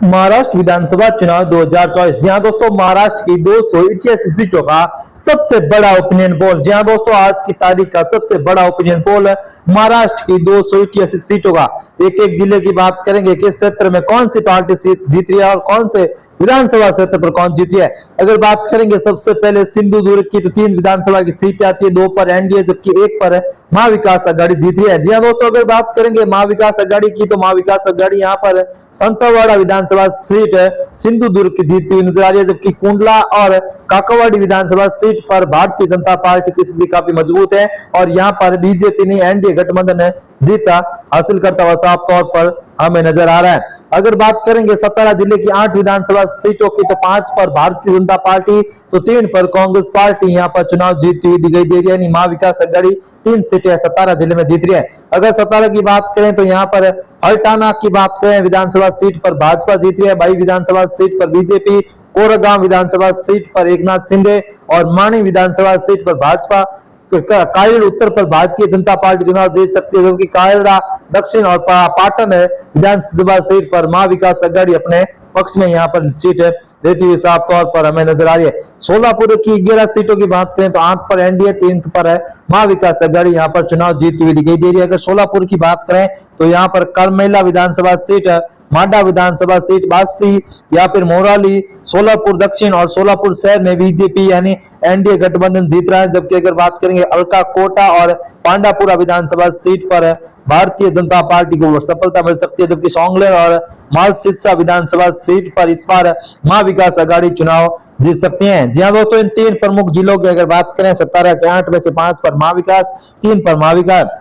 महाराष्ट्र विधानसभा चुनाव 2024। जी हाँ दोस्तों, महाराष्ट्र की 288 सीटों का सबसे बड़ा ओपिनियन पोल। जी हाँ दोस्तों, आज की तारीख का सबसे बड़ा ओपिनियन पोल है महाराष्ट्र की 288 सीटों का। एक एक जिले की बात करेंगे, किस क्षेत्र में कौन सी पार्टी सीट जीत रही है और कौन से विधानसभा क्षेत्र पर कौन जीती है। अगर बात करेंगे सबसे पहले सिंधुदुर्ग की, तो 3 विधानसभा की सीटें आती है, 2 पर एनडीए जबकि 1 पर महाविकास आघाड़ी जीत रही है। जी हाँ दोस्तों, अगर बात करेंगे महाविकास आघाड़ी की, तो महाविकास आघाड़ी यहाँ पर संतवाड़ा विधानसभा सीट सिंधुदुर्ग की जीतती हुई नजर आ रही है, जबकि कुंडला और काकावाड़ी विधानसभा सीट पर भारतीय जनता पार्टी की स्थिति काफी मजबूत है और यहाँ पर बीजेपी ने एनडीए गठबंधन ने जीता हासिल करता हुआ साफ तौर पर हमें नजर आ रहा है। अगर बात करेंगे सतारा जिले की 8 विधानसभा सीटों की, तो 5 पर भारतीय जनता पार्टी तो 3 पर कांग्रेस पार्टी यहाँ पर चुनाव जीतती हुई दिखाई दे रही है, यानी महाविकास आघाड़ी 3 सीटें सतारा जिले में जीत रही है। अगर सतारा की बात करें तो यहाँ पर हल्टाना की बात करें, विधानसभा सीट पर भाजपा जीत रही है, बाई विधानसभा सीट पर बीजेपी, कोरगांव विधानसभा सीट पर एकनाथ शिंदे और माणी विधानसभा सीट पर भाजपा, कायड़ उत्तर पर भारतीय जनता पार्टी चुनाव जीत सकती है, जबकि कायड़ा दक्षिण और पाटन विधानसभा सीट पर महाविकास आघाड़ी अपने पक्ष में यहाँ पर सीट देती हुई साफ तौर पर हमें नजर आ रही है। सोलापुर की 11 सीटों की बात करें तो 8 पर एनडीए, 3 पर है महाविकास आघाड़ी यहाँ पर चुनाव जीतती हुई दिखाई दे रही है। अगर सोलापुर की बात करें तो यहाँ पर करमेला विधानसभा सीट, मांडा विधानसभा सीट, बासी या फिर मोराली, सोलापुर दक्षिण और सोलापुर शहर में बीजेपी यानी एनडीए गठबंधन जीत रहा है, जबकि अगर बात करेंगे अलका कोटा और पांडापुरा विधानसभा सीट पर भारतीय जनता पार्टी को सफलता मिल सकती है, जबकि सोंगलेर और मालसिस्सा विधानसभा सीट पर इस बार महाविकास आघाड़ी चुनाव जीत सकती हैं। जी हाँ दोस्तों, इन 3 प्रमुख जिलों की अगर बात करें, 17 के 8 में से 5 पर महाविकास, 3 पर महाविकास,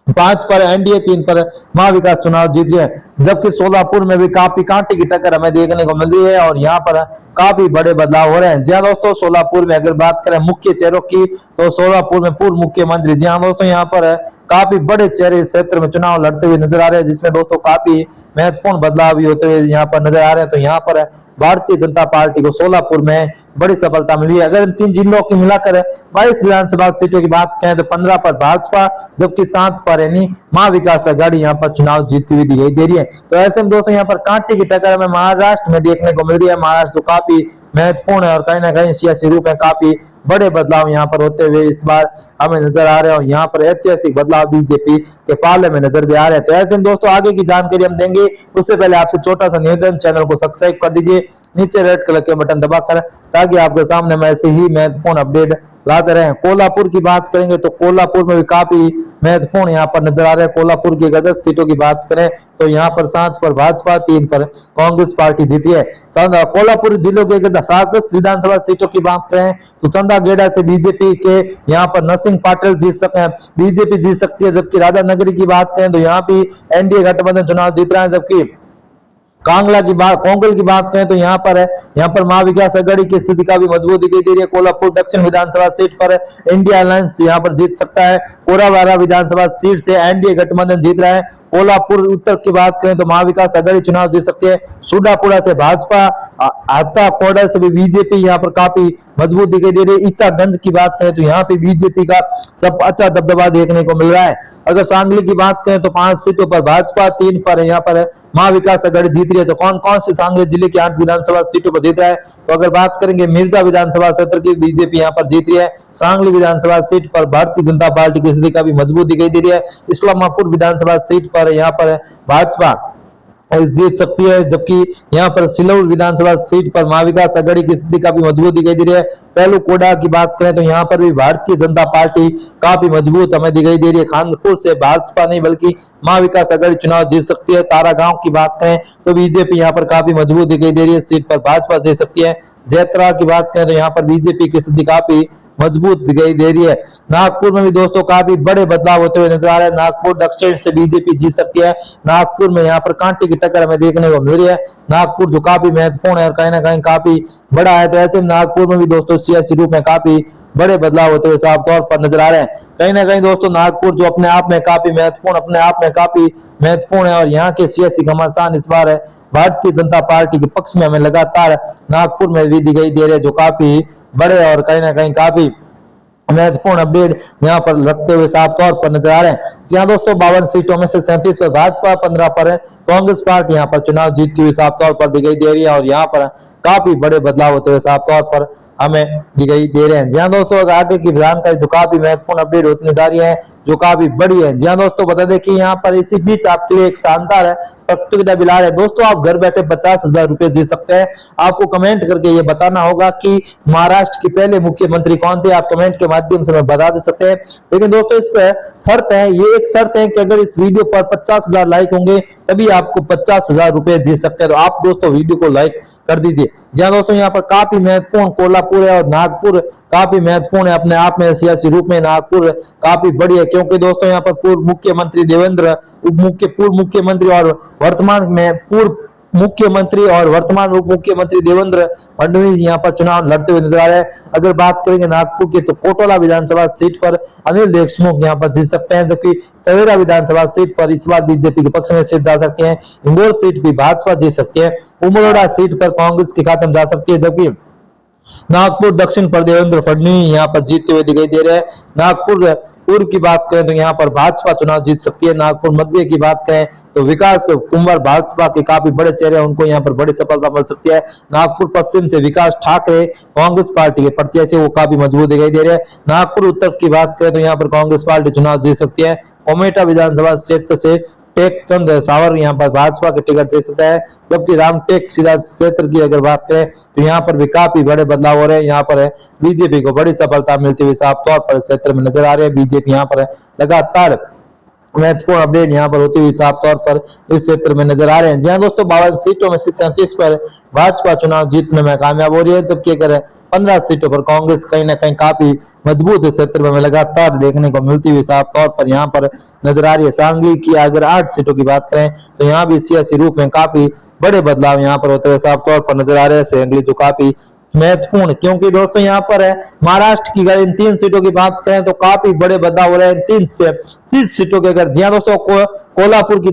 5 पर एनडीए, 3 पर महाविकास चुनाव जीत रही है, जबकि सोलापुर में भी काफी कांटे की टक्कर हमें देखने को मिल रही है और यहाँ पर काफी बड़े बदलाव हो रहे हैं। जी हाँ दोस्तों, सोलापुर में अगर बात करें मुख्य चेहरों की, तो सोलापुर में पूर्व मुख्यमंत्री, जी हाँ दोस्तों, यहाँ पर काफी बड़े चेहरे इस क्षेत्र में चुनाव लड़ते हुए नजर आ रहे हैं, जिसमें दोस्तों काफी महत्वपूर्ण बदलाव भी होते हुए यहाँ पर नजर आ रहे हैं। तो यहाँ पर भारतीय जनता पार्टी को सोलापुर में बड़ी सफलता मिली है। अगर इन 3 जिलों की मिलाकर 22 विधानसभा सीटों की बात करें तो 15 पर भाजपा, जबकि 7 पर यानी महाविकास आघाड़ी यहाँ पर चुनाव जीतती हुई दिखाई दे रही है। तो ऐसे में दोस्तों यहाँ पर कांटे की टक्कर हमें महाराष्ट्र में देखने को मिल रही है। महाराष्ट्र तो काफी महत्वपूर्ण है और कहीं ना कहीं सियासी रूप में काफी बड़े बदलाव यहाँ पर होते हुए इस बार हमें नजर आ रहे हैं और यहाँ पर ऐतिहासिक बदलाव बीजेपी के पाले में नजर भी आ रहे हैं। तो ऐसे में दोस्तों आगे की जानकारी हम देंगे, उससे पहले आपसे छोटा सा निवेदन, चैनल को सब्सक्राइब कर दीजिए, नीचे रेड कलर के बटन दबाकर, ताकि आपके सामने मैं ऐसे ही महत्वपूर्ण अपडेट लाते रहे। कोल्हापुर की बात करेंगे तो कोल्हापुर में भी काफी महत्वपूर्ण यहाँ पर नजर आ रहे हैं। कोल्हापुर की 10 सीटों की बात करें तो यहाँ पर 7 पर भाजपा, 3 पर कांग्रेस पार्टी जीती है। कोल्हापुर जिलों के 10 विधानसभा सीटों की बात करें तो चंदागेड़ा से बीजेपी के यहाँ पर नरसिंह पाटिल जीत सकते हैं, बीजेपी जीत सकती है, जबकि राधानगरी की बात करें तो यहाँ भी एनडीए गठबंधन चुनाव जीत रहा है, जबकि कोंगल की बात करें तो यहाँ पर महाविकास आघाड़ी की स्थिति का भी मजबूत दिखाई दे रही है। कोल्हापुर दक्षिण विधानसभा सीट पर इंडिया अलायंस यहाँ पर जीत सकता है, कोरावारा विधानसभा सीट से एनडीए गठबंधन जीत रहा है। कोल्हापुर उत्तर की बात करें तो महाविकास आघाड़ी चुनाव जीत सकती है, सुडापुरा से भाजपा, आता कोडा से भी बीजेपी यहाँ पर काफी मजबूत दिखाई दे रही है। इच्छागंज की बात करें तो यहाँ पे बीजेपी का अच्छा दबदबा देखने को मिल रहा है। अगर सांगली की बात करें तो 5 सीटों पर भाजपा, 3 पर यहाँ पर महाविकास आघाड़ी जीत रही है। तो कौन कौन से सांगली जिले की 8 विधानसभा सीटों पर जीत रहा है, तो अगर बात करेंगे मिर्जा विधानसभा क्षेत्र की बीजेपी यहाँ पर जीत रही है, सांगली विधानसभा सीट पर भारतीय जनता पार्टी की स्थिति का भी मजबूत दिखाई दे रही है, इस्लामापुर विधानसभा सीट पर यहाँ पर भाजपा जीत सकती है, जबकि यहाँ पर सिलौर विधानसभा सीट पर महाविकास आघाड़ी की स्थिति काफी मजबूत दिखाई दे रही है। पहलू कोडा की बात करें तो यहाँ पर भी भारतीय जनता पार्टी काफी मजबूत हमें दिखाई दे रही है। खानपुर से भाजपा नहीं बल्कि महाविकास आघाड़ी चुनाव जीत सकती है। तारागांव की बात करें तो बीजेपी यहाँ पर काफी मजबूत दिखाई दे रही है, सीट पर भाजपा जीत सकती है। जैत्रा की बात करें तो यहाँ पर बीजेपी की स्थिति काफी मजबूत दिखाई दे रही है। नागपुर में भी दोस्तों काफी बड़े बदलाव होते हुए नजर आ रहे हैं। नागपुर दक्षिण से बीजेपी जीत सकती है। नागपुर में यहाँ पर कांटे की टक्कर हमें देखने को मिल रही है। नागपुर जो काफी महत्वपूर्ण है और कहीं ना कहीं काफी बड़ा है, तो ऐसे में नागपुर में भी दोस्तों सियासी रूप में काफी बड़े बदलाव होते हुए साफ तौर पर नजर आ रहे हैं। कहीं ना कहीं दोस्तों नागपुर जो अपने आप में काफी महत्वपूर्ण है और यहाँ के सियासी घमासान इस बार है भारतीय जनता पार्टी के पक्ष में हमें लगातार नागपुर में भी दिखाई दे रहे हैं, जो काफी बड़े और कहीं ना कहीं काफी महत्वपूर्ण अपडेट यहाँ पर रखते हुए साफ तौर पर नजर आ रहे हैं। जी हाँ दोस्तों, 52 सीटों में से 37 पर भाजपा, 15 पर है कांग्रेस पार्टी यहाँ पर चुनाव जीतती हुई साफ तौर पर दिखाई दे रही है और यहाँ पर काफी बड़े बदलाव होते हुए साफ तौर पर हमें दिखाई दे रहे हैं। जी हाँ दोस्तों, आगे की जानकारी जो काफी महत्वपूर्ण अपडेट होती जा रही है, जो काफी बड़ी है। जी हाँ दोस्तों, बता दें कि यहाँ पर इसी बीच आपके लिए एक शानदार है प्रतियोगिता भी ला रहे हैं दोस्तों। आप घर बैठे 50,000 रुपए जीत सकते हैं। आपको कमेंट करके ये बताना होगा कि महाराष्ट्र के पहले मुख्यमंत्री कौन थे। आप कमेंट के माध्यम से हमें बता दे सकते हैं। लेकिन दोस्तों इस शर्त है, ये एक शर्त है कि अगर इस वीडियो पर 50,000 लाइक होंगे तभी आपको 50,000 रुपए जीत सकते हैं। तो आप दोस्तों वीडियो को लाइक कर दीजिए। जहां दोस्तों यहाँ पर काफी महत्वपूर्ण कोल्हापुर है और नागपुर काफी महत्वपूर्ण है अपने आप में सियासी रूप में। नागपुर काफी बड़ी है क्योंकि दोस्तों यहाँ पर पूर्व मुख्यमंत्री देवेंद्र, पूर्व मुख्यमंत्री और वर्तमान में पूर्व मुख्यमंत्री और वर्तमान उप मुख्यमंत्री देवेंद्र फडणवीस यहाँ पर चुनाव लड़ते हुए नजर आ रहे हैं। अगर बात करेंगे नागपुर की तो कोटला विधानसभा सीट पर अनिल देशमुख यहाँ पर जीत सकते हैं, जबकि सवेरा विधानसभा सीट पर इस बार बीजेपी के पक्ष में सीट जा सकती है। इंदौर सीट भी भाजपा जीत सकती है। उमरोड़ा सीट पर कांग्रेस के खाते में जा सकती है, जबकि नागपुर दक्षिण पर देवेंद्र फडणवीस यहाँ पर जीतते हुए दिखाई दे रहे हैं। नागपुर पूर्व की बात करें तो यहाँ पर भाजपा चुनाव जीत सकती है। नागपुर मध्य की बात करें तो विकास कुंवर भाजपा के काफी बड़े चेहरे हैं, उनको यहाँ पर बड़ी सफलता मिल सकती है। नागपुर पश्चिम से विकास ठाकरे कांग्रेस पार्टी के प्रत्याशी वो काफी मजबूत दिखाई दे रहे हैं। नागपुर उत्तर की बात करें तो यहाँ पर कांग्रेस पार्टी चुनाव जीत सकती है। कोमेटा विधानसभा क्षेत्र से टेक चंद सावर यहाँ पर भाजपा के टिकट जीत सकता है, जबकि रामटेक सीधा क्षेत्र की अगर बात करें तो यहाँ पर भी काफी बड़े बदलाव हो रहे हैं। यहाँ पर बीजेपी को बड़ी सफलता मिलती हुई साफ तौर पर क्षेत्र में नजर आ रही है। बीजेपी यहाँ पर लगातार महत्वपूर्ण अपडेट यहाँ पर होती हुई साफ तौर पर इस क्षेत्र में नजर आ रहे हैं। जहां दोस्तों 52 सीटों में से 37 पर भाजपा चुनाव जीतने में कामयाब हो रही है, जबकि अगर 15 सीटों पर कांग्रेस कहीं ना कहीं काफी मजबूत इस क्षेत्र में लगातार देखने को मिलती हुई साफ तौर पर यहाँ पर नजर आ रही है। सांगली की अगर 8 सीटों की बात करें तो यहाँ भी सियासी रूप में काफी बड़े बदलाव यहाँ पर होते हुए साफ तौर पर नजर आ रहे हैं। सांगली जो काफी महत्वपूर्ण, क्योंकि दोस्तों यहाँ पर है महाराष्ट्र की अगर इन 3 सीटों की बात करें तो काफी बड़े बदलाव हो रहे हैं। 30 सीटों के अगर जी दोस्तों कोल्हापुर की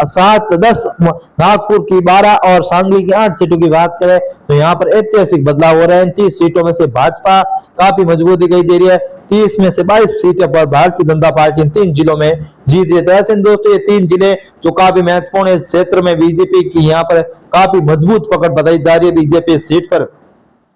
7, 10, नागपुर की 12 और सांगली की 8 सीटों की बात करें तो यहाँ पर ऐतिहासिक बदलाव हो रहे हैं। 30 सीटों में से भाजपा काफी मजबूत दिखाई दे रही है। 30 में से 22 सीटें पर भारतीय जनता पार्टी इन 3 जिलों में जीत रही है। तो ऐसे दोस्तों ये 3 जिले जो काफी महत्वपूर्ण है इस क्षेत्र में बीजेपी की यहाँ पर काफी मजबूत पकड़ बताई जा रही है। बीजेपी सीट पर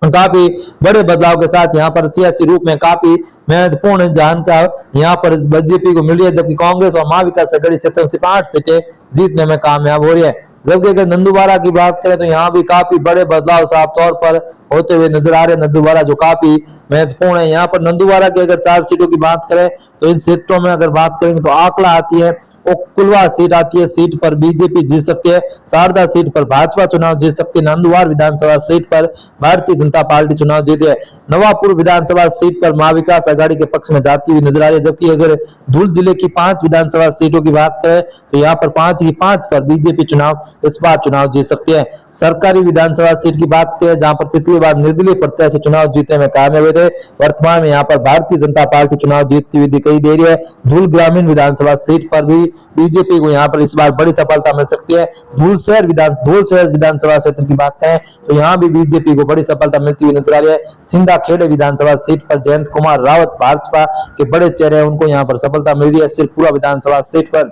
काफी बड़े बदलाव के साथ यहाँ पर सियासी रूप में काफी महत्वपूर्ण जानकारी यहाँ पर बीजेपी को मिली है, जबकि कांग्रेस और महाविकास अघाड़ी क्षेत्र में सिर्फ 8 सीटें जीतने में कामयाब हो रही है। जबकि अगर नंदुबारा की बात करें तो यहाँ भी काफी बड़े बदलाव साफ तौर पर होते हुए नजर आ रहे हैं। नंदुबारा जो काफी महत्वपूर्ण है, यहाँ पर नंदुबारा की अगर 4 सीटों की बात करें तो इन क्षेत्रों में अगर बात करेंगे तो आंकड़ा आती है, कुलवा सीट आती है, सीट पर बीजेपी जीत सकती है। शारदा सीट पर भाजपा चुनाव जीत सकती है। नंदुवार विधानसभा सीट पर भारतीय जनता पार्टी चुनाव जीती है। नवापुर विधानसभा सीट पर महाविकास अघाड़ी के पक्ष में जाती हुई नजर आ रही है, जबकि अगर धूल जिले की 5 विधानसभा सीटों की बात करें तो यहाँ पर 5 की 5 पर बीजेपी चुनाव इस बार चुनाव जीत सकती है। सरकारी विधानसभा सीट की बात करें जहां पर पिछली बार निर्दलीय प्रत्याशी चुनाव जीतने में कामयाब हुए थे, वर्तमान में यहाँ पर भारतीय जनता पार्टी चुनाव जीतती हुई दिखाई दे रही है। धूल ग्रामीण विधानसभा सीट पर भी बीजेपी को यहाँ पर इस बार बड़ी सफलता मिल सकती है। धूल शहर विधानसभा क्षेत्र की बात करें तो यहाँ भी बीजेपी को बड़ी सफलता मिलती हुई नजर आ रही है। सिंधा खेड़े विधानसभा सीट पर जयंत कुमार रावत भाजपा के बड़े चेहरे हैं, उनको यहाँ पर सफलता मिल रही है। सिरपुरा विधानसभा सीट पर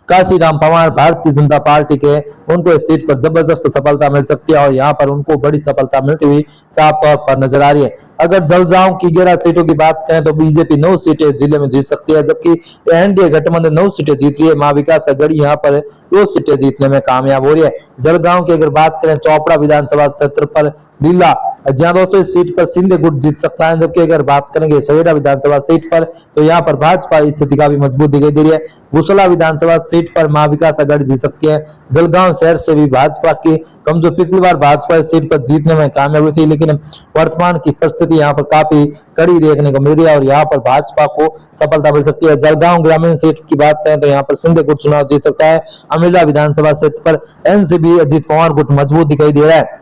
काशीराम पवार भारतीय जनता पार्टी के, उनको इस सीट पर जबरदस्त सफलता मिल सकती है और यहाँ पर उनको बड़ी सफलता मिलती हुई साफ तौर पर नजर आ रही है। अगर जलगांव की 11 सीटों की बात करें तो बीजेपी 9 सीटें इस जिले में जीत सकती है, जबकि एनडीए गठबंधन 9 सीटें जीत रही है। महाविकास अघाड़ी यहाँ पर 2 सीटें जीतने में कामयाब हो रही है। जलगांव की अगर बात करें चोपड़ा विधानसभा क्षेत्र पर लीला, जहां दोस्तों इस सीट पर सिंधे गुट जीत सकता है, जबकि अगर बात करेंगे सवेरा विधानसभा सीट पर तो यहाँ पर भाजपा स्थिति काफी मजबूत दिखाई दे रही है। भूसला विधानसभा सीट पर महाविकास अघाड़ी जीत सकती है। जलगांव शहर से भी भाजपा की कमजोर, पिछली बार भाजपा इस सीट पर जीतने में कामयाब हुई थी, लेकिन वर्तमान की परिस्थिति यहाँ पर काफी कड़ी देखने को मिल रही है और यहाँ पर भाजपा को सफलता मिल सकती है। जलगांव ग्रामीण सीट की बात करें तो यहाँ पर सिंधे गुट चुनाव जीत सकता है। अमेला विधानसभा क्षेत्र पर एनसीपी अजीत पवार गुट मजबूत दिखाई दे रहा है।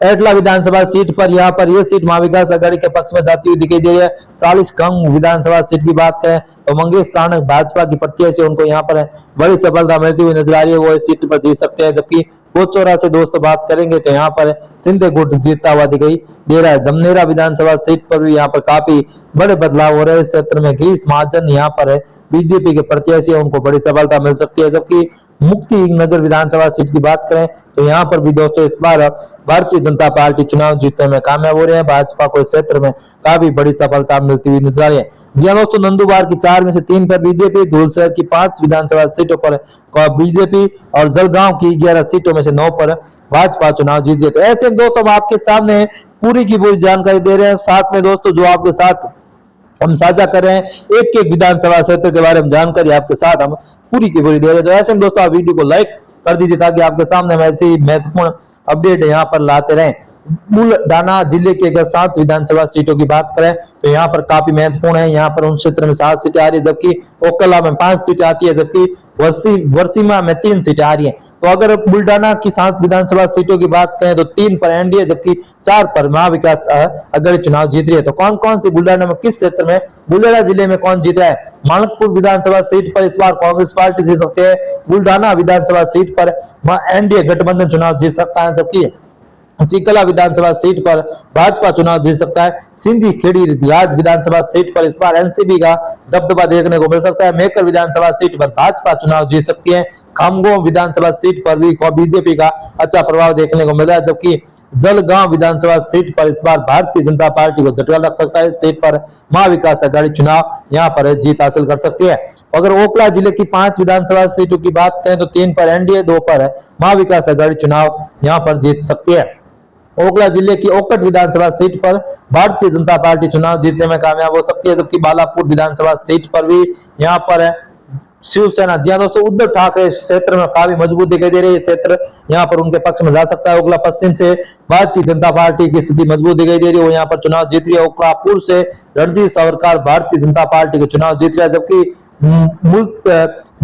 एटला विधानसभा सीट पर यहाँ पर यह सीट महाविकास आघाड़ी के पक्ष में जाती हुई दिखाई दे रही है। 40 कंग विधानसभा सीट की बात करें तो मंगेश चाणक भाजपा की प्रत्याशी उनको यहाँ पर बड़ी सफलता मिलती हुई नजर आ रही है, वो इस सीट पर जीत सकते हैं। जबकि बोचौरा से दोस्तों बात करेंगे तो यहाँ पर सिंधे गुट जीतता हुआ दिखाई दे रहा है। दमनेरा विधानसभा सीट पर भी यहाँ पर काफी बड़े बदलाव हो रहे हैं। इस क्षेत्र में गिरीश महाजन यहाँ पर बीजेपी के प्रत्याशी उनको बड़ी सफलता मिल सकती है। जबकि मुक्ति नगर विधानसभा सीट की बात करें तो यहाँ पर भी दोस्तों इस बार भारतीय जनता पार्टी चुनाव जीतने में कामयाब हो रहे हैं। भाजपा को इस क्षेत्र में काफी बड़ी सफलता मिलती हुई नजर आ रही है। जी हाँ दोस्तों, नंदुबार की 4 में से 3 पर बीजेपी, धूलशहर की 5 विधानसभा सीटों पर बीजेपी और जलगांव की 11 सीटों में से 9 पर भाजपा चुनाव जीत गए। तो ऐसे में दोस्तों हम आपके सामने पूरी की पूरी जानकारी दे रहे हैं। साथ में दोस्तों जो आपके साथ हम साझा कर रहे हैं एक एक विधानसभा क्षेत्र के बारे में जानकारी आपके साथ हम पूरी की पूरी दे रहे हैं। तो ऐसे में दोस्तों आप वीडियो को लाइक कर दीजिए ताकि आपके सामने हम ऐसे ही महत्वपूर्ण अपडेट यहाँ पर लाते रहें। बुलढाना जिले की अगर 7 विधानसभा सीटों की बात करें तो यहाँ पर काफी महत्वपूर्ण है। यहाँ पर उन क्षेत्र में 7 सीटें आ रही है, जबकि ओकला में 5 सीटें आती है, जबकि वर्सीमा में 3 सीटें आ रही है। तो अगर बुलढाना की 7 विधानसभा सीटों की बात करें तो 3 पर एनडीए जबकि 4 पर महाविकास आघाड़ी चुनाव जीत रही है। तो कौन कौन सी बुलढाना में किस क्षेत्र में बुलढाना जिले में कौन जीत रहा है? मानकपुर विधानसभा सीट पर इस बार कांग्रेस पार्टी जीत सकती है। बुलढाना विधानसभा सीट पर एनडीए गठबंधन चुनाव जीत सकता है। जबकि चिकला विधानसभा सीट पर भाजपा चुनाव जीत सकता है। सिंधी खेड़ी राज विधानसभा सीट पर इस बार एनसीपी का दबदबा देखने को मिल सकता है। मेकर विधानसभा सीट पर भाजपा चुनाव जीत सकती है। खामगांव विधानसभा सीट पर भी बीजेपी का अच्छा प्रभाव देखने को मिल रहा है। जबकि जलगांव विधानसभा सीट पर इस बार भारतीय जनता पार्टी को झटका लग सकता है। इस सीट पर महाविकास आघाड़ी चुनाव यहाँ पर जीत हासिल कर सकती है। अगर ओखला जिले की 5 विधानसभा सीटों की बात करें तो 3 पर एनडीए, 2 पर महाविकास आघाड़ी चुनाव यहाँ पर जीत सकती है। ओखला जिले की ओकट विधानसभा सीट पर भारतीय जनता पार्टी चुनाव जीतने में कामयाब हो सकती है। जबकि बालापुर विधानसभा सीट पर भी यहाँ पर शिवसेना, जी हाँ दोस्तों, उद्धव ठाकरे क्षेत्र में काफी मजबूत दिखाई दे रही है। क्षेत्र यहाँ पर उनके पक्ष में जा सकता है। ओखला पश्चिम से भारतीय जनता पार्टी की स्थिति मजबूत दिखाई दे रही है, वो यहाँ पर चुनाव जीत रही है। ओखलापुर से रणधीर सावरकर भारतीय जनता पार्टी के चुनाव जीत रहा है। जबकि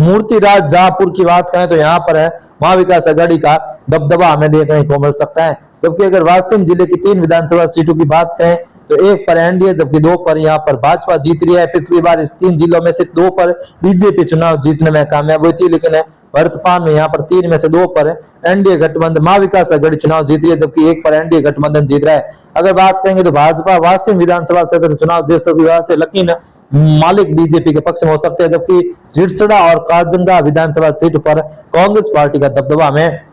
मूर्तिराज जहापुर की बात करें तो यहाँ पर है महाविकास आघाड़ी का दबदबा हमें देखने को मिल सकता है। जबकि अगर वाशिम जिले की 3 विधानसभा सीटों की बात करें तो 1 पर एनडीए जबकि 2 पर यहाँ पर भाजपा जीत रही है। पिछली बार इस 3 जिलों में से 2 पर बीजेपी चुनाव जीतने में कामयाब हुई थी, लेकिन वर्तमान में यहाँ पर 3 में से 2 पर एनडीए गठबंधन महाविकास आघाड़ी चुनाव जीत रही है, जबकि 1 पर एनडीए गठबंधन जीत रहा है। अगर बात करेंगे तो भाजपा वाशिम विधानसभा क्षेत्र चुनाव जीत सकती है, लेकिन मालिक बीजेपी के पक्ष में हो सकते हैं। जबकि झिरसड़ा और काजंगा विधानसभा सीट पर कांग्रेस पार्टी का दबदबा में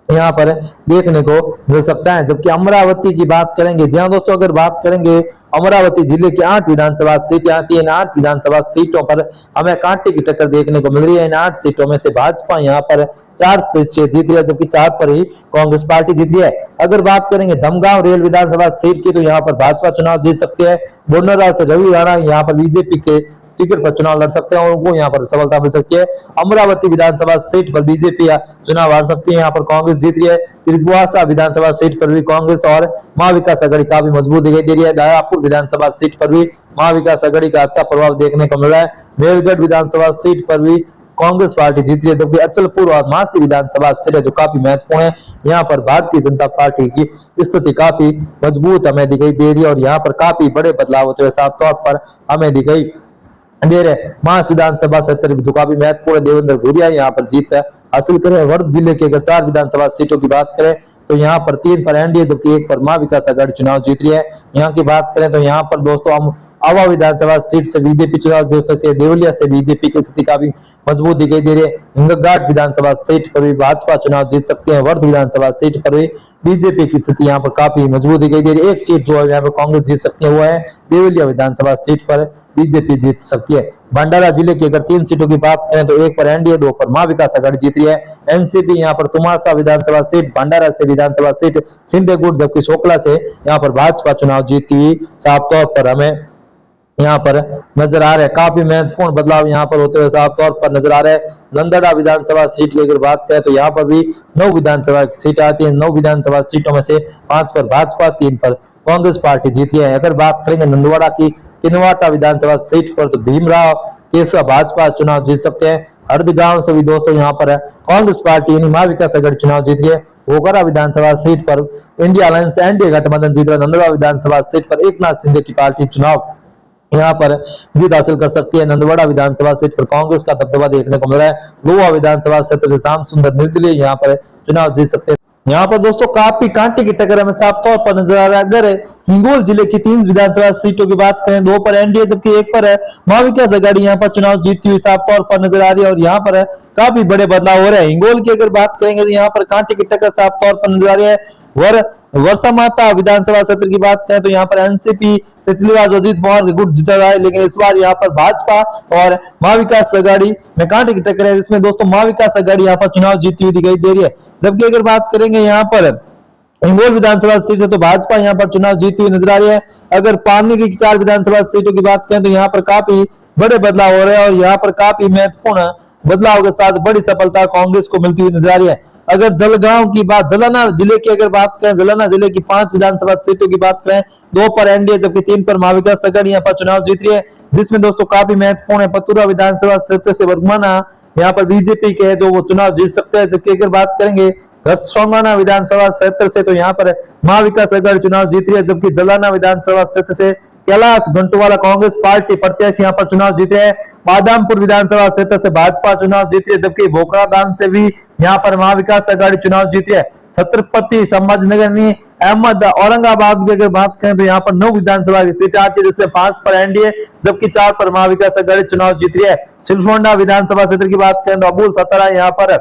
यहाँ पर देखने को मिल सकता है। जबकि अमरावती की बात करेंगे, जी हाँ दोस्तों, अगर बात करेंगे अमरावती जिले की 8 विधानसभा सीटें आती है। इन 8 विधानसभा सीटों पर हमें कांटे की टक्कर देखने को मिल रही है। इन 8 सीटों में से भाजपा यहाँ पर 4 सीटें जीत रही है, जबकि 4 पर ही कांग्रेस पार्टी जीत रही है। अगर बात करेंगे दमगांव रेल विधानसभा सीट की तो यहाँ पर भाजपा चुनाव जीत सकती है। बोनरा से रवि राणा यहाँ पर बीजेपी के टिकट पर चुनाव लड़ सकते हैं और उनको यहाँ पर सफलता मिल सकती है। अमरावती विधानसभा सीट पर बीजेपी चुनाव हार सकती है, यहाँ पर कांग्रेस जीत रही है। त्रिपुरासा विधानसभा सीट पर भी कांग्रेस और महाविकास आघाड़ी काफी मजबूत दिखाई दे रही है। दयापुर विधानसभा सीट पर भी महाविकास आघाड़ी का अच्छा प्रभाव देखने को मिल रहा है। मेलगढ़ विधानसभा सीट पर भी कांग्रेस पार्टी जीत रही है। जबकि अचलपुर और मासी विधानसभा सीट जो काफी महत्वपूर्ण है, यहाँ पर भारतीय जनता पार्टी की स्थिति काफी मजबूत हमें दिखाई दे रही है और यहाँ पर काफी बड़े बदलाव होते हुए साफ तौर पर हमें दिखाई दे रहे। मास विधानसभा क्षेत्र जो काफी महत्वपूर्ण देवेंद्र भूरिया यहाँ पर जीत हासिल करे। वर्ध जिले की अगर 4 विधानसभा सीटों की बात करें तो यहाँ पर 3 पर एनडीए जबकि 1 पर महाविकास आघाड़ी चुनाव जीत रही है। यहाँ की बात करें तो यहाँ पर दोस्तों हम आवा विधानसभा सीट से बीजेपी चुनाव जीत सकती है। देवलिया से बीजेपी की स्थिति काफी मजबूत दिखाई दे रही है। हिंगघाट विधानसभा सीट पर भी भाजपा चुनाव जीत सकती है। वर्ध विधानसभा सीट पर भी बीजेपी की स्थिति यहाँ पर काफी मजबूत दिखाई दे रही है। एक सीट जो है यहाँ पर कांग्रेस जीत सकती है, वो है देवलिया विधानसभा सीट पर बीजेपी जीत सकती है। भंडारा जिले की अगर 3 सीटों की बात करें तो 1 पर एनडीए, 2 पर महाविकास आघाड़ी जीत रही है। एनसीपी यहाँ पर तुमासा विधानसभा सीट, भंडारा से विधानसभा सीट सिंधे गुट जबकि शोकला से यहाँ पर भाजपा चुनाव जीती हुई साफ तौर पर हमें यहाँ पर नजर आ रहे हैं। काफी महत्वपूर्ण बदलाव यहाँ पर होते हुए साफ तौर पर नजर आ रहे हैं। नंदड़ा विधानसभा सीट की अगर बात करें तो यहाँ पर भी 9 विधानसभा सीटें आती है। 9 विधानसभा सीटों में से 5 पर भाजपा, 3 पर कांग्रेस पार्टी जीती है। अगर बात करेंगे नंदवाड़ा की किनवाटा विधानसभा सीट पर तो भीमराव केशव भाजपा चुनाव जीत सकते हैं। हरदगांव से भी दोस्तों यहाँ पर कांग्रेस पार्टी यानी महा विकास आघाड़ी चुनाव जीत रही है। वोकरा विधानसभा सीट पर इंडिया अलायंस एनडीए गठबंधन जीत रहा है। नंदवा विधानसभा सीट पर एकनाथ शिंदे की पार्टी चुनाव यहाँ पर जीत हासिल कर सकती है। नंदवाड़ा विधानसभा सीट पर कांग्रेस का दबदबा देखने को मिल रहा है। लोहा विधानसभा क्षेत्र से श्याम सुंदर निर्दलीय यहाँ पर चुनाव जीत सकते हैं। यहाँ पर दोस्तों काफी कांटे की टक्कर हमें साफ तौर पर नजर आ रहा है। अगर हिंगोल जिले की 3 विधानसभा सीटों की बात करें, 2 पर एनडीए जबकि 1 पर है महा विकास आघाड़ी यहाँ पर चुनाव जीतती हुई साफ तौर पर नजर आ रही है और यहाँ पर काफी बड़े बदलाव हो रहे हैं। हिंगोल की अगर बात करेंगे तो यहाँ पर कांटे की टक्कर साफ तौर पर नजर आ रही है। वर्षा माता विधानसभा क्षेत्र की बात करें तो यहाँ पर एनसीपी पिछली बार अजीत पवार के गुट जीता रहा है, लेकिन इस बार यहाँ पर भाजपा और महा विकास आघाड़ी में कांटे की टक्कर है, जिसमें दोस्तों महा विकास आघाड़ी यहाँ पर चुनाव जीतती हुई दिखाई दे रही है। जबकि अगर बात करेंगे यहाँ पर हिंगोल विधानसभा सीट से तो भाजपा यहाँ पर चुनाव जीतती हुई नजर आ रही है। अगर पानी की 4 विधानसभा सीटों की बात करें तो यहाँ पर काफी बड़े बदलाव हो रहे हैं और यहाँ पर काफी महत्वपूर्ण बदलाव के साथ बड़ी सफलता कांग्रेस को मिलती हुई नजर आ रही है। अगर जलगांव की बात, जलाना जिले की अगर बात करें, जलाना जिले की 5 विधानसभा सीटों की बात करें, 2 पर एनडीए जबकि 3 पर महा विकास आघाड़ी यहाँ पर चुनाव जीत रही है, जिसमें दोस्तों काफी महत्वपूर्ण है। पतुरा विधानसभा क्षेत्र से वर्गमाना यहाँ पर बीजेपी के है, तो वो चुनाव जीत सकते हैं। जबकि अगर बात करेंगे सोंगाना विधानसभा क्षेत्र से तो यहाँ पर महा विकास आघाड़ी चुनाव जीत रही है। जबकि जलाना विधानसभा क्षेत्र से कैलाश घंटुवाला कांग्रेस पार्टी प्रत्याशी यहाँ पर चुनाव जीते हैं। बादामपुर विधानसभा क्षेत्र से भाजपा चुनाव जीती है, जबकि भोकरादान से भी यहाँ पर महा विकास आघाड़ी चुनाव जीती है। छत्रपति संभाजीनगर अहमद औरंगाबाद की अगर बात करें तो यहाँ पर 9 विधानसभा की सीटें आती है, जिसमें 5 पर एनडीए जबकि 4 पर महा विकास आघाड़ी चुनाव जीत रही है। सिलसोंडा विधानसभा क्षेत्र की बात करें तो अबुल सतारा यहाँ पर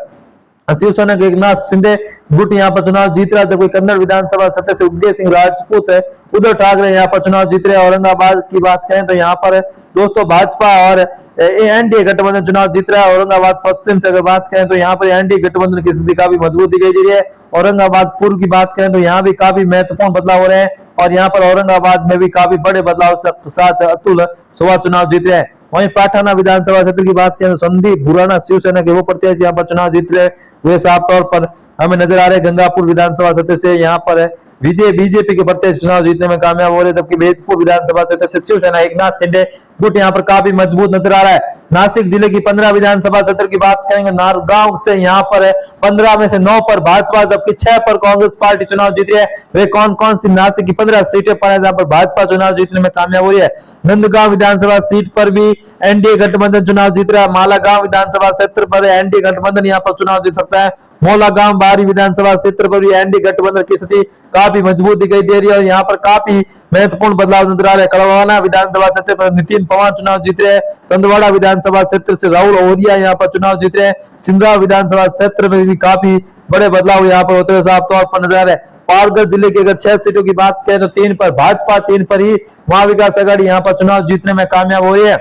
शिवसेना के एकनाथ शिंदे गुट यहाँ पर चुनाव जीत रहा है। जबकि कन्नड़ विधानसभा क्षेत्र से उदय सिंह राजपूत है, उद्धव ठाकरे यहाँ पर चुनाव जीत रहे हैं। औरंगाबाद की बात करें तो यहाँ पर दोस्तों भाजपा और एनडीए गठबंधन चुनाव जीत रहा है। औरंगाबाद पश्चिम से अगर बात करें तो यहाँ पर एनडीए गठबंधन की स्थिति काफी मजबूत दिखाई दे रही है। औरंगाबाद पूर्व की बात करें तो यहाँ भी काफी महत्वपूर्ण बदलाव हो रहे हैं और यहाँ पर औरंगाबाद में भी काफी बड़े बदलाव के साथ अतुल सुबह चुनाव जीत रहे हैं। वहीं पाठाना विधानसभा क्षेत्र की बात करें तो संदीप बुराना शिवसेना के वो प्रत्याशी यहाँ पर चुनाव जीत रहे हुए साफ तौर पर हमें नजर आ रहे हैं। गंगापुर विधानसभा क्षेत्र से यहाँ पर बीजेपी के प्रत्याशी चुनाव जीतने में कामयाब हो रहे, जबकि बेजपुर विधानसभा क्षेत्र से शिवसेना एकनाथ शिंदे गुट यहाँ पर काफी मजबूत नजर आ रहा है। नासिक जिले की 15 विधानसभा क्षेत्र की बात करेंगे, नारगांव से यहाँ पर 15 में से 9 पर भाजपा जबकि 6 पर कांग्रेस पार्टी चुनाव जीत रही है। वे कौन कौन सी नासिक की 15 सीटें पर है जहां पर भाजपा चुनाव जीतने में कामयाब हो रही है। नंदगांव विधानसभा सीट पर भी एनडीए गठबंधन चुनाव जीत रहा है। मालागांव विधानसभा क्षेत्र पर एनडीए गठबंधन यहाँ पर चुनाव जीत सकता है। मोलागांव बारी विधानसभा क्षेत्र पर भी एनडीए गठबंधन की स्थिति काफी मजबूत दिखाई दे रही है और यहाँ पर काफी महत्वपूर्ण बदलाव नजर आ रहे हैं। कड़वाना विधानसभा क्षेत्र पर नितिन पवार चुनाव जीत रहे हैं। चंदवाड़ा विधानसभा क्षेत्र से राहुल ओरिया यहाँ पर चुनाव जीत रहे हैं। सिंधरा विधानसभा क्षेत्र में भी काफी बड़े बदलाव यहाँ पर होते हुए साफ तौर पर नजर आ रहे हैं। पालघर जिले की अगर 6 सीटों की बात करें तो 3 पर भाजपा, 3 पर ही महा विकास आघाड़ी यहाँ पर चुनाव जीतने में कामयाब हो रही है।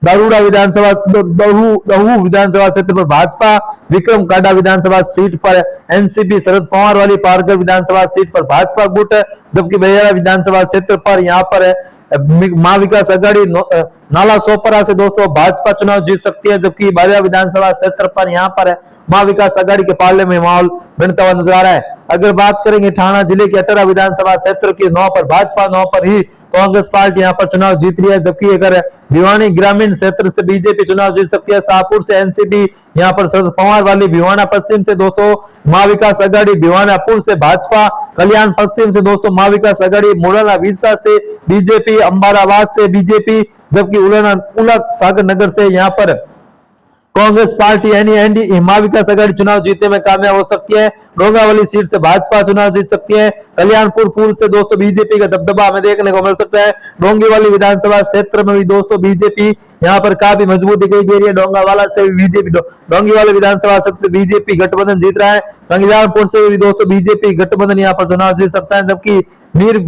दारूड़ा विधानसभा दहू विधानसभा क्षेत्र पर भाजपा, विक्रम कांडा विधानसभा सीट पर एनसीपी शरद पवार वाली, पालघर विधानसभा सीट पर भाजपा गुट, जबकि बहेरा विधानसभा क्षेत्र पर यहाँ पर महा विकास आघाड़ी नाला सोपरा से दोस्तों भाजपा चुनाव जीत सकती है, जबकि बहेरा विधानसभा क्षेत्र पर यहाँ पर महा विकास आघाड़ी के पाले में माहौल बनता हुआ नजर आ रहा है। अगर बात करेंगे थाना जिले की 18 विधानसभा क्षेत्र की 9 पर भाजपा, 9 पर ही कांग्रेस पार्टी यहाँ पर चुनाव जीत रही है, जबकि अगर भिवानी ग्रामीण क्षेत्र से बीजेपी चुनाव जीत सकती है। शाहपुर से एनसीपी यहाँ पर शरद पवार वाली, भिवाना पश्चिम से दोस्तों महा विकास आघाड़ी, भिवानापुर से भाजपा, कल्याण पश्चिम से दोस्तों महा विकास आघाड़ी, मुरैना विरसा से बीजेपी, अंबाराबाद से बीजेपी, जबकि उला सागर नगर से यहाँ पर कांग्रेस पार्टी यानी एनडीए महा विकास आघाड़ी चुनाव जीतने में कामयाब हो सकती है। डोंगावली सीट से भाजपा चुनाव जीत सकती है। कल्याणपुर पूर्व से दोस्तों बीजेपी का दबदबा हमें देखने को मिल सकता है। डोंगीवाली विधानसभा क्षेत्र में भी दोस्तों बीजेपी यहाँ पर काफी मजबूत दिखाई दे रही है। डोंगावाला से भी बीजेपी, डोंगीवाली विधानसभा क्षेत्र से बीजेपी गठबंधन जीत रहा है। कंगरापुर से भी दोस्तों बीजेपी गठबंधन यहाँ पर चुनाव जीत सकता है, जबकि मीर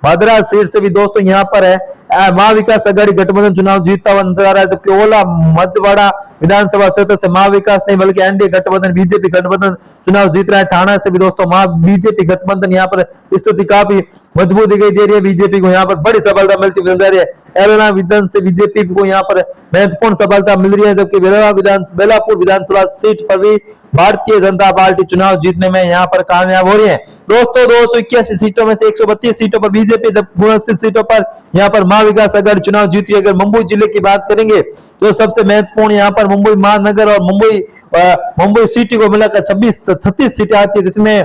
भद्रा सीट से भी दोस्तों यहाँ पर है महा विकास आघाड़ी गठबंधन चुनाव जीतता हुआ नजर आ रहा है। जबकि ओला मझवाड़ा विधानसभा क्षेत्र से महा विकास नहीं बल्कि एनडीए गठबंधन, बीजेपी गठबंधन चुनाव जीत रहा है। ठाणा से भी दोस्तों बीजेपी गठबंधन यहाँ पर स्थिति काफी मजबूत दिखाई दे रही है। बीजेपी को यहाँ पर बड़ी सफलता मिलती हुई नजर आ रही है। एलोना विधान से बीजेपी को यहाँ पर महत्वपूर्ण सफलता मिल रही है, जबकि बेलापुर विधानसभा सीट पर भी भारतीय जनता पार्टी चुनाव जीतने में यहाँ पर कामयाब हो रही है। दोस्तों 281 सीटों में से 132 सीटों पर बीजेपी, जब 69 सीटों पर यहाँ पर महाविकास आघाड़ी चुनाव जीती है। अगर मुंबई जिले की बात करेंगे तो सबसे महत्वपूर्ण यहाँ पर मुंबई महानगर और मुंबई सिटी को मिलाकर 36 सीटें आती है, जिसमें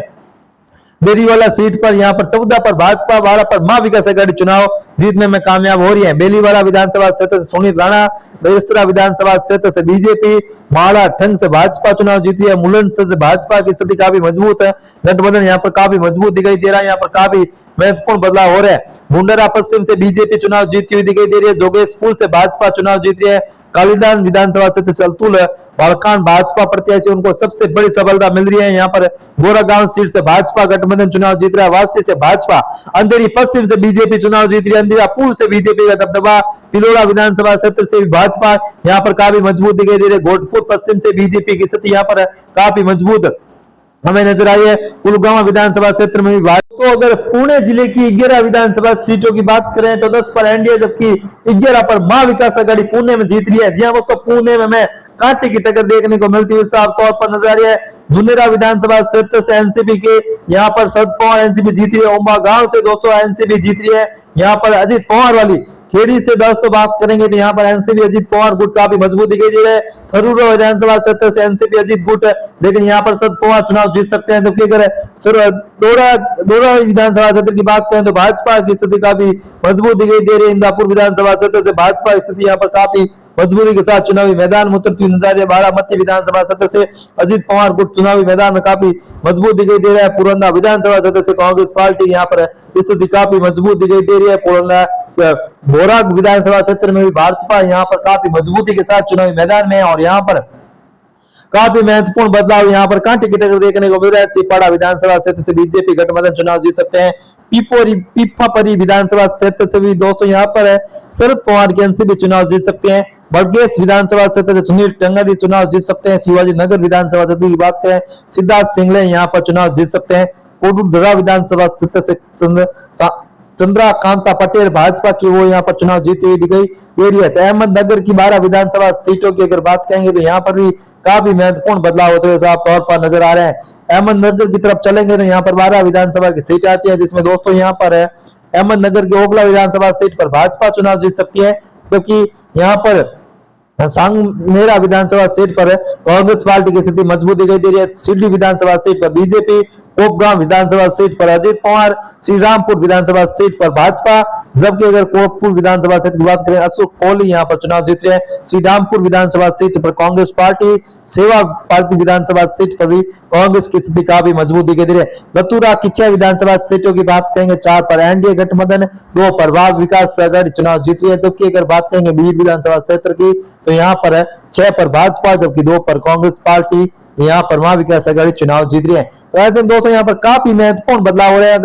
बेलीवाला सीट पर यहाँ पर 14 पर भाजपा, 12 पर महाविकास आघाड़ी चुनाव जीतने में कामयाब हो रही है। बेलीवाला विधानसभा क्षेत्र से सुनील राणा, बेलसरा विधानसभा क्षेत्र से बीजेपी, माड़ा ठंग से भाजपा चुनाव जीती है। मुलन से भाजपा की स्थिति काफी मजबूत है, गठबंधन यहाँ पर काफी मजबूत दिखाई दे रहा है, यहाँ पर काफी महत्वपूर्ण बदलाव हो रहा है। मुंडरा पश्चिम से बीजेपी चुनाव जीतती हुई दिखाई दे रही है। जोगेशपुर से भाजपा चुनाव जीत रही है। कालीदान विधानसभा क्षेत्र से अतुल बालकान भाजपा प्रत्याशी, उनको सबसे बड़ी सफलता मिल रही है। यहाँ पर गोरागांव सीट से भाजपा गठबंधन चुनाव जीत रहा है। वासी से भाजपा, अंधेरी पश्चिम से बीजेपी चुनाव जीत रही है। अंधेरा पूर्व से बीजेपी का दबदबा, पिलोड़ा विधानसभा क्षेत्र से भी भाजपा यहाँ पर काफी मजबूत दिखाई दे रही है। घोटपुर पश्चिम से बीजेपी की स्थिति यहाँ पर काफी मजबूत हमें नजर आई है। कुलगांव विधानसभा क्षेत्र में भी तो अगर पुणे जिले की 11 विधानसभा सीटों की बात करें तो 10 पर एनडीए, जबकि 11 पर महाविकास आघाड़ी पुणे में जीत रही है। जी हाँ दोस्तों, पुणे में हमें कांटे की टक्कर देखने को मिलती हुई साफ तौर पर नजर आ रही है। धुनेरा विधानसभा क्षेत्र से एनसीपी के यहाँ पर शरद पवार एनसीपी जीत रही है। ओंबा गांव से दोस्तों एनसीपी जीत रही है। यहाँ पर अजीत पवार वाली खेड़ी से दोस्तों बात करेंगे तो यहाँ पर एनसीपी अजीत पवार गुट काफी मजबूत दिखाई दे रहा है। खरूरा विधानसभा क्षेत्र से एनसीपी अजीत गुट, लेकिन यहाँ पर शरद पवार चुनाव जीत सकते हैं। जबकि अगर दोड़ा विधानसभा क्षेत्र की बात करें तो भाजपा की स्थिति काफी मजबूत दिखाई दे रही है। इंदापुर विधानसभा क्षेत्र से भाजपा की स्थिति यहाँ पर काफी मजबूती के साथ चुनावी मैदान में उतरती हुई नजर आ रही है। बारामती विधानसभा क्षेत्र से अजीत पवार गुट चुनावी मैदान में काफी मजबूत दिखाई दे रहा है। पुरंदा विधानसभा क्षेत्र से कांग्रेस पार्टी यहाँ पर स्थिति काफी मजबूत दिखाई दे रही है। पुरंदा बोराग विधानसभा क्षेत्र में भी भाजपा यहाँ पर काफी मजबूती के साथ चुनावी मैदान में है। और यहाँ पर काफी महत्वपूर्ण बदलाव यहाँ पर कांटे की टक्कर देखने को मिल रहा है। चिपाड़ा विधानसभा क्षेत्र से बीजेपी गठबंधन चुनाव जीत सकते हैं। पीपापरी विधानसभा क्षेत्र से भी दोस्तों यहाँ पर शरद पवार के एनसीपी चुनाव जीत सकते हैं। बरगेश विधानसभा क्षेत्र से सुनील टंगड़ी चुनाव जीत सकते हैं। शिवाजी नगर विधानसभा क्षेत्र की बात करें, सिद्धार्थ सिंगले यहाँ पर चुनाव जीत सकते हैं। कोडुधरा विधानसभा क्षेत्र से चंद्रकांता पटेल भाजपा की, वो यहाँ पर चुनाव जीती हुई दिखाई दे रही है। तो अहमदनगर की 12 विधानसभा सीटों की अगर बात करेंगे तो यहाँ पर भी काफी महत्वपूर्ण बदलाव होते हुए साफ तौर पर नजर आ रहे हैं। अहमदनगर की तरफ चलेंगे तो यहाँ पर 12 विधानसभा की सीट आती है, जिसमें दोस्तों यहाँ पर अहमदनगर की ओखला विधानसभा सीट पर भाजपा चुनाव जीत सकती है। जबकि यहाँ पर सांगनेरा विधानसभा सीट पर कांग्रेस पार्टी की स्थिति मजबूत दिखाई दे रही है। सिडली विधानसभा सीट पर बीजेपी, कोपगांव विधानसभा सीट पर अजीत पवार, श्रीरामपुर विधानसभा सीट पर भाजपा, जबकि अगर कोटपुर विधानसभा सीट की बात करें अशोक कोहली यहाँ पर चुनाव जीत रहे हैं। श्रीरामपुर विधानसभा सीट पर कांग्रेस पार्टी, सेवा पार्टी विधानसभा सीट पर भी कांग्रेस की स्थिति काफी मजबूत दिखाई दे रही है। लतूरा की 6 विधानसभा सीटों की बात करेंगे, 4 पर एनडीए गठबंधन, 2 पर वाम विकास आघाड़ी चुनाव जीत रही है। जबकि अगर बात करेंगे बीड विधानसभा क्षेत्र की तो यहाँ पर 6 पर भाजपा, जबकि 2 पर कांग्रेस पार्टी यहाँ पर महाविकास आघाड़ी चुनाव जीत रही है। तो ऐसे में दोस्तों यहाँ पर काफी महत्वपूर्ण बदलाव हो रहे हैं।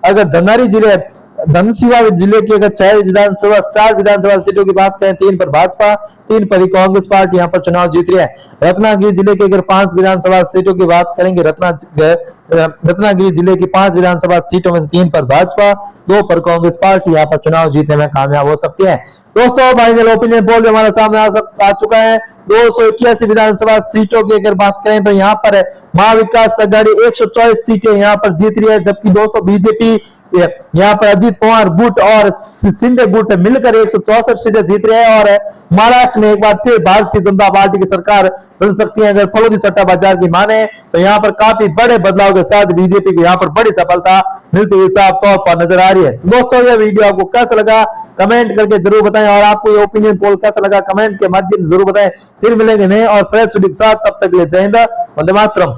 अगर धनबारी जिले धनसिवा जिले की अगर 4 विधानसभा सीटों की बात करें, 3 पर भाजपा, 3 पर ही कांग्रेस पार्टी यहाँ पर चुनाव जीत रही है। रत्नागिरी जिले की अगर 5 विधानसभा सीटों की बात करेंगे, रत्नागिरी जिले की 5 विधानसभा सीटों में से 3 पर भाजपा, 2 पर कांग्रेस पार्टी यहाँ पर चुनाव जीतने में कामयाब हो सकती है। दोस्तों फाइनल ओपिनियन पोल हमारे सामने आ चुका है। 281 विधानसभा सीटों की अगर बात करें तो यहाँ पर महाविकास आघाड़ी 124 सीटें यहाँ पर जीत रही है। जबकि दोस्तों बीजेपी यहाँ पर अजीत पवार गुट और शिंदे गुट मिलकर 164 सीटें जीत रहे हैं। और महाराष्ट्र में एक बार फिर भारतीय जनता पार्टी की सरकार बन सकती है। अगर फलोदी सट्टा बाजार की माने तो यहाँ पर काफी बड़े बदलाव के साथ बीजेपी को यहाँ पर बड़ी सफलता मिलती हुई साफ तौर पर नजर आ रही है। दोस्तों ये वीडियो आपको कैसा लगा कमेंट करके जरूर बताएं, और आपको ये ओपिनियन पोल कैसा लगा कमेंट के माध्यम से जरूर बताएं। फिर मिलेंगे नए और फ्रेश वीडियो के साथ, तब तक के लिए जय हिंद, वंदे मातरम।